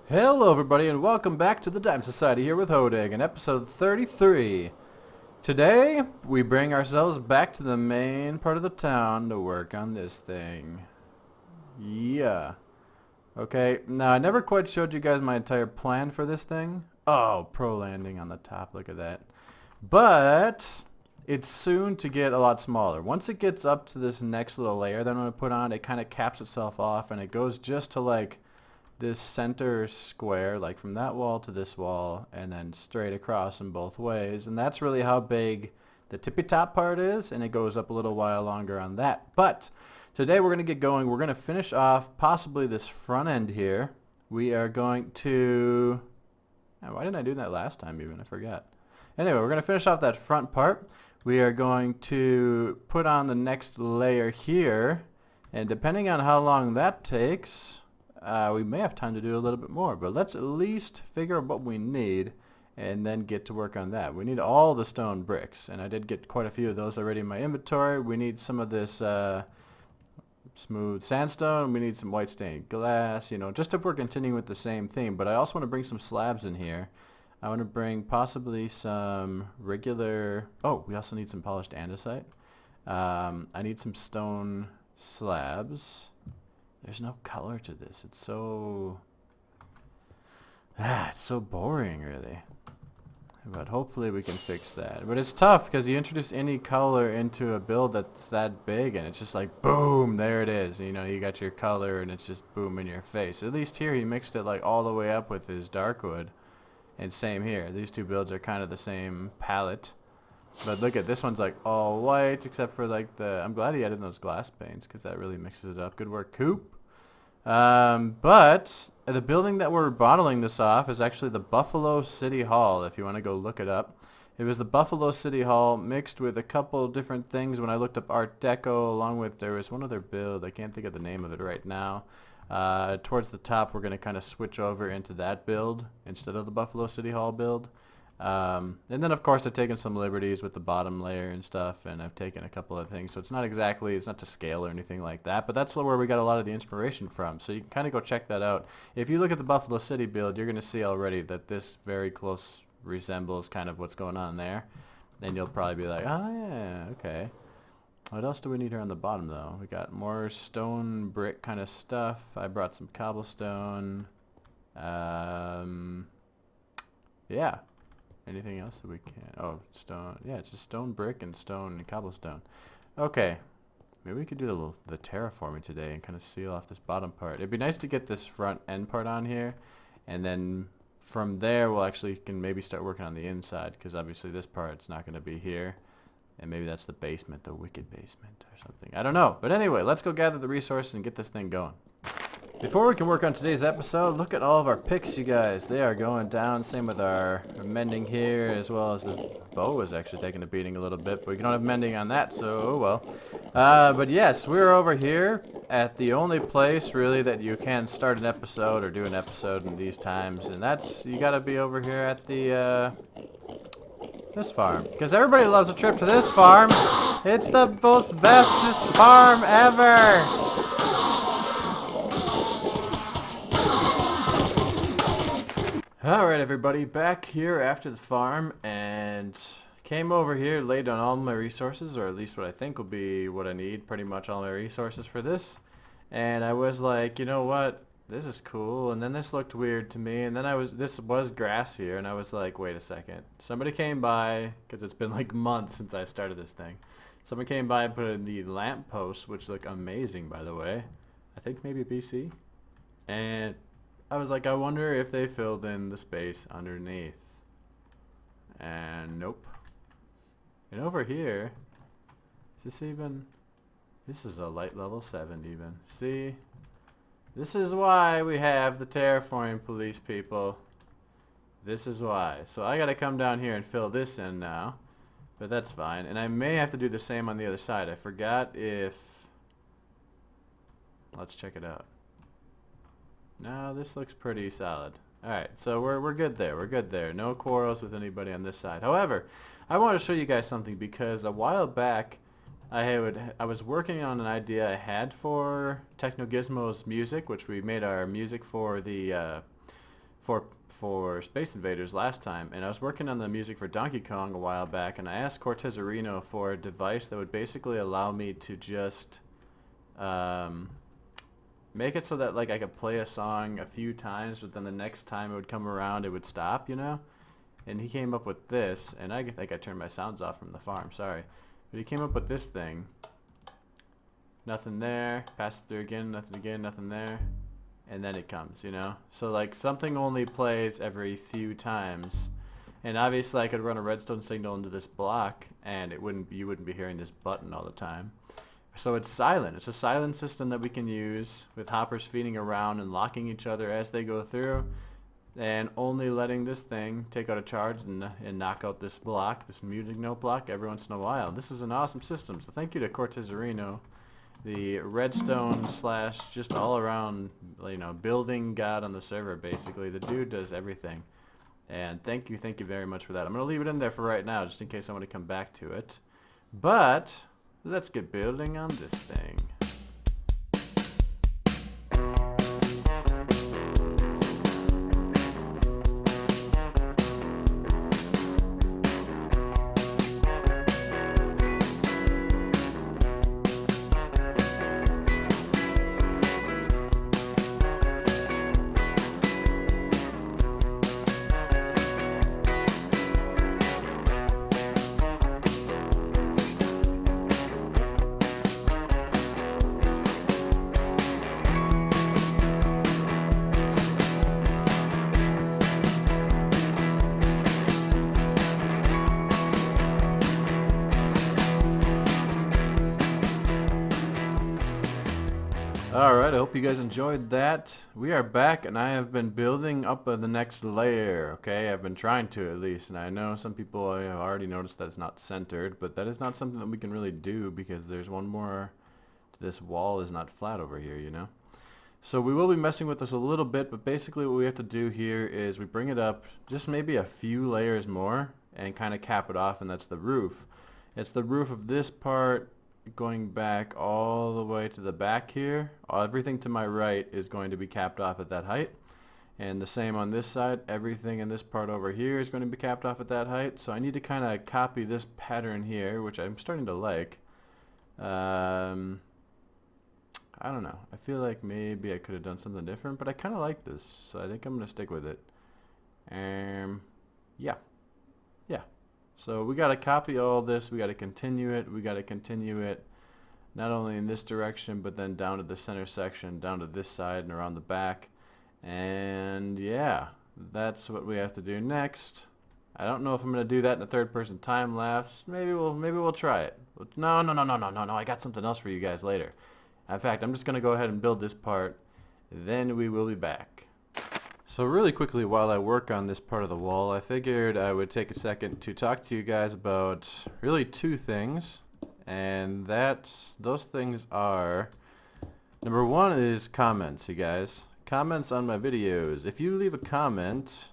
Hello everybody and welcome back to the Dime Society here with Hodag in episode 33. Today we bring ourselves back to the main part of the town to work on this thing. Yeah. Okay, now I never quite showed you guys my entire plan for this thing. Oh, pro landing on the top, look at that. But it's soon to get a lot smaller. Once it gets up to this next little layer that I'm going to put on, it kind of caps itself off and it goes just to like this center square, like from that wall to this wall, and then straight across in both ways. And that's really how big the tippy top part is, and it goes up a little while longer on that. But today we're going to get going. We're going to finish off possibly this front end here. We are going to... Oh, why didn't I do that last time even? I forgot. Anyway, we're going to finish off that front part. We are going to put on the next layer here, and depending on how long that takes... we may have time to do a little bit more, but let's at least figure out what we need and then get to work on that. We need all the stone bricks, and I did get quite a few of those already in my inventory. We need some of this smooth sandstone. We need some white stained glass, you know, just if we're continuing with the same theme. But I also want to bring some slabs in here. I want to bring possibly some regular... Oh, we also need some polished andesite. I need some stone slabs. There's no color to this. It's so boring, really. But hopefully we can fix that. But it's tough because you introduce any color into a build that's that big, and it's just like boom, there it is. You know, you got your color, and it's just boom in your face. At least here he mixed it like all the way up with his dark wood, and same here. These two builds are kind of the same palette. But look at this one's like all white except for like the... I'm glad he added those glass panes because that really mixes it up. Good work, Coop. But the building that we're bottling this off is actually the Buffalo City Hall, if you want to go look it up. It was the Buffalo City Hall mixed with a couple different things. When I looked up Art Deco, along with there was one other build. I can't think of the name of it right now. Towards the top we're going to kind of switch over into that build instead of the Buffalo City Hall build. And then of course I've taken some liberties with the bottom layer and stuff, and I've taken a couple of things, so it's not to scale or anything like that, but that's where we got a lot of the inspiration from, so you can kind of go check that out. If you look at the Buffalo City build, you're going to see already that this very close resembles kind of what's going on there, and you'll probably be like, oh yeah, okay. What else do we need here on the bottom though? We got more stone brick kind of stuff. I brought some cobblestone. Yeah. Anything else that we can... Oh, stone. Yeah, it's just stone brick and stone and cobblestone. Okay. Maybe we could do the terraforming today and kind of seal off this bottom part. It'd be nice to get this front end part on here. And then from there, we'll actually can maybe start working on the inside. Because obviously this part's not going to be here. And maybe that's the basement, the wicked basement or something. I don't know. But anyway, let's go gather the resources and get this thing going. Before we can work on today's episode, look at all of our picks, you guys. They are going down. Same with our mending here, as well as the bow is actually taking a beating a little bit, but we don't have mending on that, so oh well. But yes, we're over here at the only place really that you can start an episode or do an episode in these times, and that's, you gotta be over here at the this farm, because everybody loves a trip to this farm. It's the most bestest farm ever. Alright everybody, back here after the farm, and came over here, laid down all my resources, or at least what I think will be what I need, pretty much all my resources for this. And I was like, you know what, this is cool, and then this looked weird to me, and then this was grass here, and I was like, wait a second. Somebody came by, because it's been like months since I started this thing. Someone came by and put in the lamp posts, which look amazing by the way. I think maybe BC. And I was like, I wonder if they filled in the space underneath. And nope. And over here, is this is a light level 7 even. See? This is why we have the terraforming police people. This is why. So I gotta come down here and fill this in now. But that's fine. And I may have to do the same on the other side. I forgot if... Let's check it out. No, this looks pretty solid. Alright, so we're good there. We're good there. No quarrels with anybody on this side. However, I want to show you guys something because a while back I was working on an idea I had for Techno Gizmo's music, which we made our music for the for Space Invaders last time, and I was working on the music for Donkey Kong a while back, and I asked Cortezarino for a device that would basically allow me to just make it so that like I could play a song a few times, but then the next time it would come around, it would stop, you know? And he came up with this, and I think I turned my sounds off from the farm, sorry. But he came up with this thing. Nothing there, pass it through again, nothing there. And then it comes, you know? So like something only plays every few times. And obviously I could run a redstone signal into this block, and you wouldn't be hearing this button all the time. So it's silent. It's a silent system that we can use with hoppers feeding around and locking each other as they go through, and only letting this thing take out a charge and knock out this block, this music note block, every once in a while. This is an awesome system. So thank you to Cortezarino, the redstone / just all around, you know, building god on the server. Basically, the dude does everything. And thank you very much for that. I'm gonna leave it in there for right now, just in case I want to come back to it. But let's get building on this thing. Alright, I hope you guys enjoyed that. We are back, and I have been building up the next layer, okay? I've been trying to, at least, and I know some people have already noticed that it's not centered, but that is not something that we can really do because there's one more. This wall is not flat over here, you know? So we will be messing with this a little bit, but basically what we have to do here is we bring it up just maybe a few layers more and kind of cap it off, and that's the roof. It's the roof of this part going back all the way to the back here. Everything to my right is going to be capped off at that height, and the same on this side. Everything in this part over here is going to be capped off at that height. So I need to kind of copy this pattern here, which I'm starting to like. I don't know, I feel like maybe I could have done something different, but I kind of like this, so I think I'm gonna stick with it. Yeah. So we got to copy all this, we got to continue it, not only in this direction, but then down to the center section, down to this side and around the back. And yeah, that's what we have to do next. I don't know if I'm going to do that in a third-person time lapse. Maybe we'll try it. No, I got something else for you guys later. In fact, I'm just going to go ahead and build this part, then we will be back. So really quickly, while I work on this part of the wall, I figured I would take a second to talk to you guys about really two things, and those things are, number one is comments, you guys. Comments on my videos. If you leave a comment,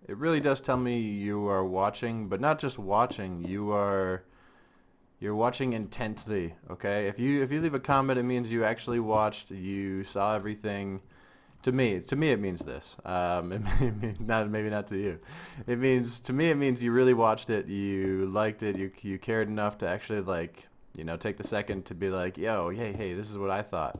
it really does tell me you are watching, but not just watching, you're watching intently, okay? If you leave a comment, it means you actually watched, you saw everything. To me it means this. Maybe not to you. To me it means you really watched it, you liked it, you cared enough to actually, like, you know, take the second to be like, yo, hey, this is what I thought.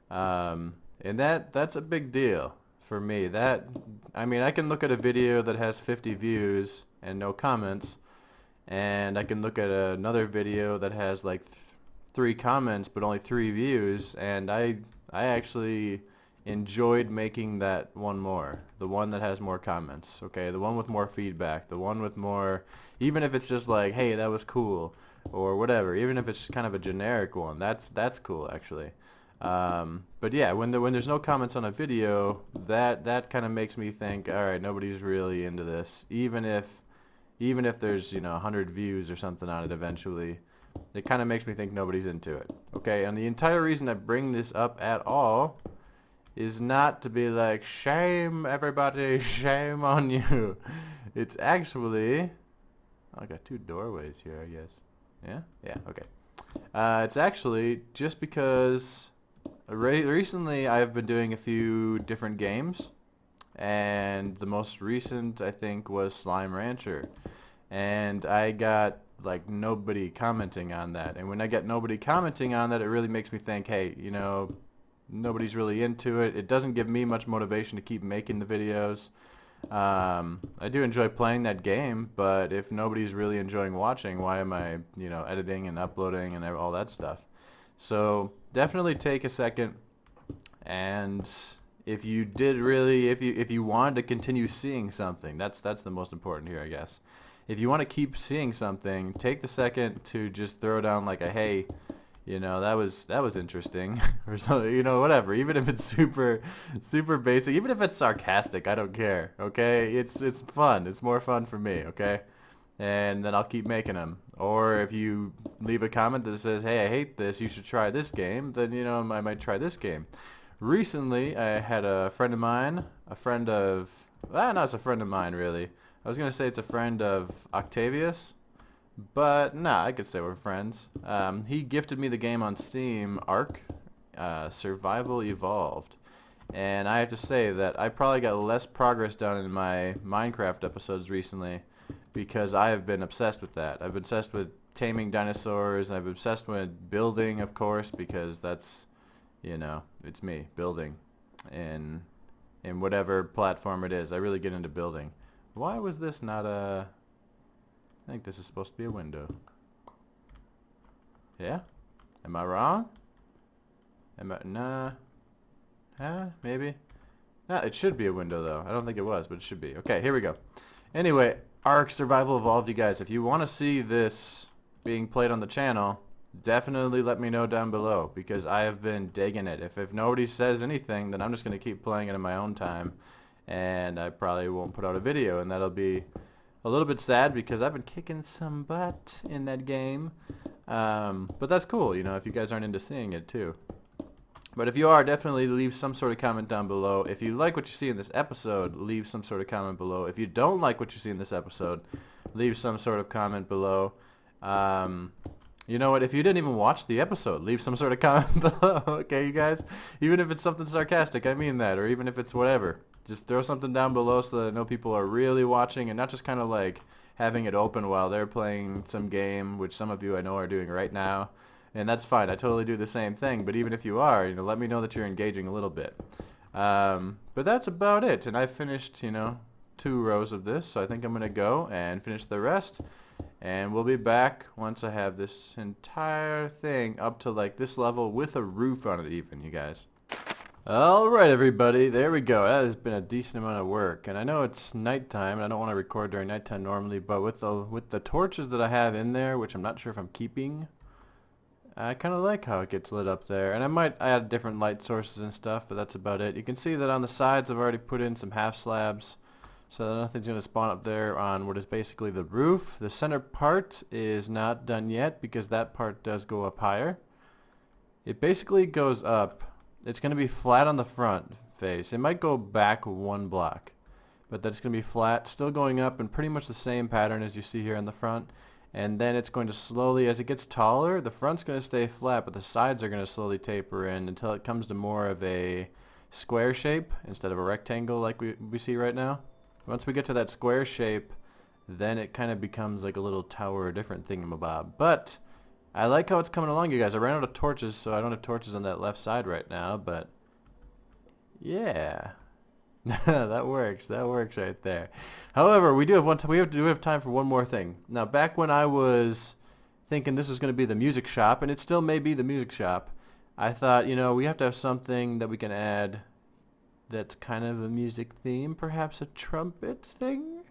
And that's a big deal for me. I mean, I can look at a video that has 50 views and no comments, and I can look at another video that has like 3 comments but only 3 views, and I actually enjoyed making that one more, the one that has more comments, okay, the one with more feedback, the one with more, even if it's just like, hey, that was cool, or whatever, even if it's kind of a generic one, that's cool actually. But yeah, when there's no comments on a video, that kind of makes me think, all right, nobody's really into this, even if there's, you know, 100 views or something on it eventually. It kind of makes me think nobody's into it, okay? And the entire reason I bring this up at all is not to be like, shame everybody, shame on you. It's actually, I got 2 doorways here, I guess. Yeah, okay. It's actually just because recently I've been doing a few different games, and the most recent I think was Slime Rancher, and I got like nobody commenting on that. And when I get nobody commenting on that, it really makes me think, hey, nobody's really into it. It doesn't give me much motivation to keep making the videos. I do enjoy playing that game, but if nobody's really enjoying watching, why am I, editing and uploading and all that stuff? So definitely take a second, and if you did really, if you wanted to continue seeing something, that's the most important here, I guess. If you want to keep seeing something, take the second to just throw down like a hey, that was interesting or something, whatever. Even if it's super basic, even if it's sarcastic, I don't care. Okay, it's fun. It's more fun for me. Okay, and then I'll keep making them. Or if you leave a comment that says, hey, I hate this, you should try this game, then I might try this game. Recently, I had a friend of mine, no, it's a friend of mine really. I was gonna say it's a friend of Octavius, but nah, I could say we're friends. He gifted me the game on Steam, Ark, Survival Evolved. And I have to say that I probably got less progress done in my Minecraft episodes recently because I have been obsessed with that. I've been obsessed with taming dinosaurs, and I've been obsessed with building, of course, because that's, it's me, building. In whatever platform it is, I really get into building. Why was this not a... I think this is supposed to be a window. Yeah? Am I wrong? Nah. Maybe? Nah, it should be a window though. I don't think it was, but it should be. Okay, here we go. Anyway, Ark Survival Evolved, you guys. If you want to see this being played on the channel, definitely let me know down below, because I have been digging it. If nobody says anything, then I'm just going to keep playing it in my own time, and I probably won't put out a video, and that'll be a little bit sad because I've been kicking some butt in that game. But that's cool, if you guys aren't into seeing it too. But if you are, definitely leave some sort of comment down below. If you like what you see in this episode, leave some sort of comment below. If you don't like what you see in this episode, leave some sort of comment below. You know what? If you didn't even watch the episode, leave some sort of comment below. Okay, you guys? Even if it's something sarcastic, I mean that. Or even if it's whatever. Just throw something down below so that I know people are really watching and not just kind of like having it open while they're playing some game, which some of you I know are doing right now. And that's fine. I totally do the same thing. But even if you are, let me know that you're engaging a little bit. But that's about it. And I finished, 2 rows of this. So I think I'm going to go and finish the rest. And we'll be back once I have this entire thing up to like this level with a roof on it even, you guys. Alright everybody, there we go. That has been a decent amount of work, and I know it's nighttime and I don't want to record during nighttime normally, but with the torches that I have in there, which I'm not sure if I'm keeping, I kind of like how it gets lit up there. And I might add different light sources and stuff, but that's about it. You can see that on the sides I've already put in some half slabs, so nothing's going to spawn up there on what is basically the roof. The center part is not done yet because that part does go up higher. It basically goes up. It's going to be flat on the front face. It might go back 1 block, but that's going to be flat, still going up in pretty much the same pattern as you see here in the front. And then it's going to slowly, as it gets taller, the front's going to stay flat, but the sides are going to slowly taper in until it comes to more of a square shape instead of a rectangle like we see right now. Once we get to that square shape, then it kind of becomes like a little tower or different thingamabob. But I like how it's coming along, you guys. I ran out of torches, so I don't have torches on that left side right now, but yeah. That works right there. However, we do have time for one more thing. Now, back when I was thinking this was going to be the music shop, and it still may be the music shop, I thought, we have to have something that we can add that's kind of a music theme, perhaps a trumpet thing?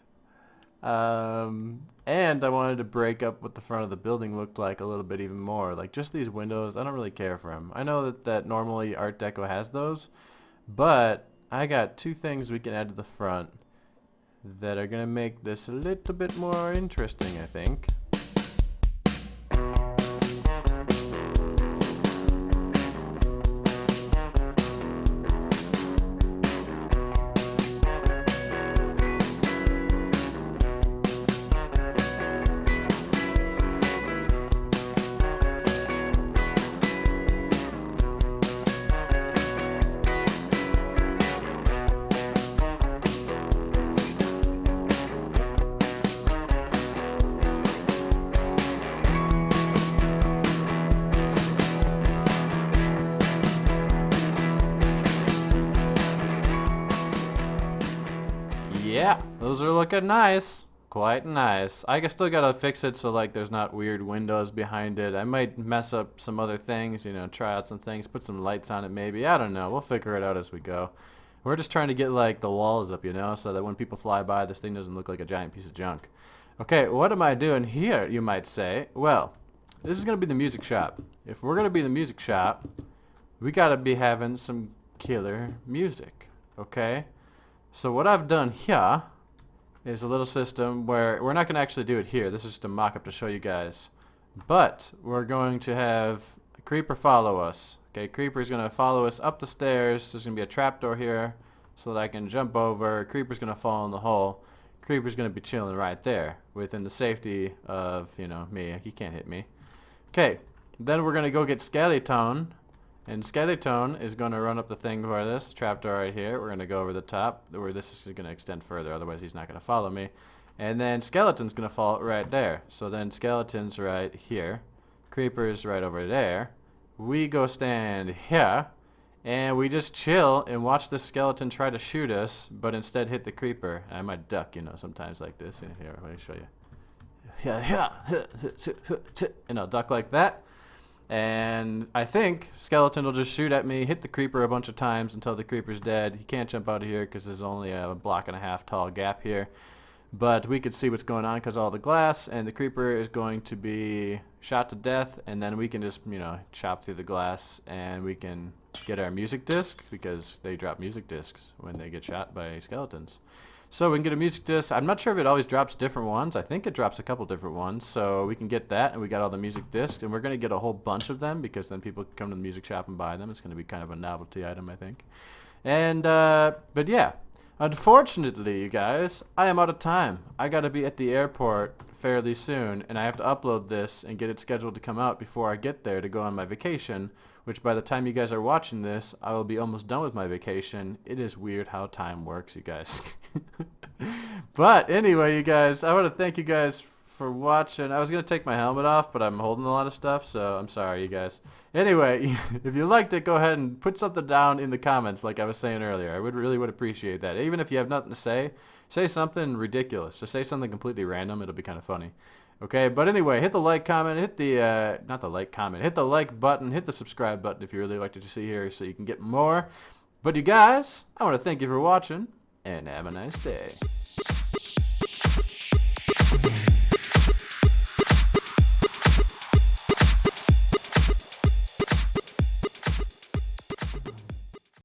And I wanted to break up what the front of the building looked like a little bit even more. Like just these windows, I don't really care for them. I know that normally Art Deco has those, but I got 2 things we can add to the front that are going to make this a little bit more interesting, I think. Those are looking nice. Quite nice. I still gotta fix it so like there's not weird windows behind it. I might mess up some other things, you know, try out some things, put some lights on it maybe. I don't know. We'll figure it out as we go. We're just trying to get like the walls up, you know, so that when people fly by, this thing doesn't look like a giant piece of junk. Okay, what am I doing here, you might say? Well, this is gonna be the music shop. If we're gonna be the music shop, we gotta be having some killer music, okay? So what I've done here is a little system where we're not going to actually do it here. This is just a mock-up to show you guys. But we're going to have a creeper follow us. Okay, creeper's going to follow us up the stairs. There's going to be a trapdoor here so that I can jump over. Creeper's going to fall in the hole. Creeper's going to be chilling right there within the safety of, you know, me. He can't hit me. Okay, then we're going to go get Skeleton. And Skeleton is going to run up the thing for this trapdoor right here. We're going to go over the top where this is going to extend further, otherwise he's not going to follow me. And then Skeleton's going to fall right there. So then Skeleton's right here. Creeper's right over there. We go stand here. And we just chill and watch the skeleton try to shoot us, but instead hit the creeper. I might duck, you know, sometimes like this. Here, let me show you. Yeah, and I'll duck like that. And I think Skeleton will just shoot at me, hit the creeper a bunch of times until the creeper's dead. He can't jump out of here because there's only a block and a half tall gap here. But we could see what's going on because all the glass, and the creeper is going to be shot to death, and then we can just, you know, chop through the glass, and we can get our music disc because they drop music discs when they get shot by skeletons. So we can get a music disc. I'm not sure if it always drops different ones. I think it drops a couple different ones. So we can get that, and we got all the music discs, and we're going to get a whole bunch of them because then people can come to the music shop and buy them. It's going to be kind of a novelty item, I think. And, but yeah. Unfortunately, you guys, I am out of time. I got to be at the airport fairly soon, and I have to upload this and get it scheduled to come out before I get there to go on my vacation, which by the time you guys are watching this, I will be almost done with my vacation. It is weird how time works, you guys. But anyway, you guys, I want to thank you guys for watching. I was going to take my helmet off, but I'm holding a lot of stuff, so I'm sorry, you guys. Anyway, if you liked it, go ahead and put something down in the comments like I was saying earlier. I really would appreciate that. Even if you have nothing to say something ridiculous. Just say something completely random. It'll be kind of funny. Okay, but anyway, hit the like comment, hit the, not the like comment, hit the like button, hit the subscribe button if you really liked what you see here so you can get more. But you guys, I want to thank you for watching, and have a nice day.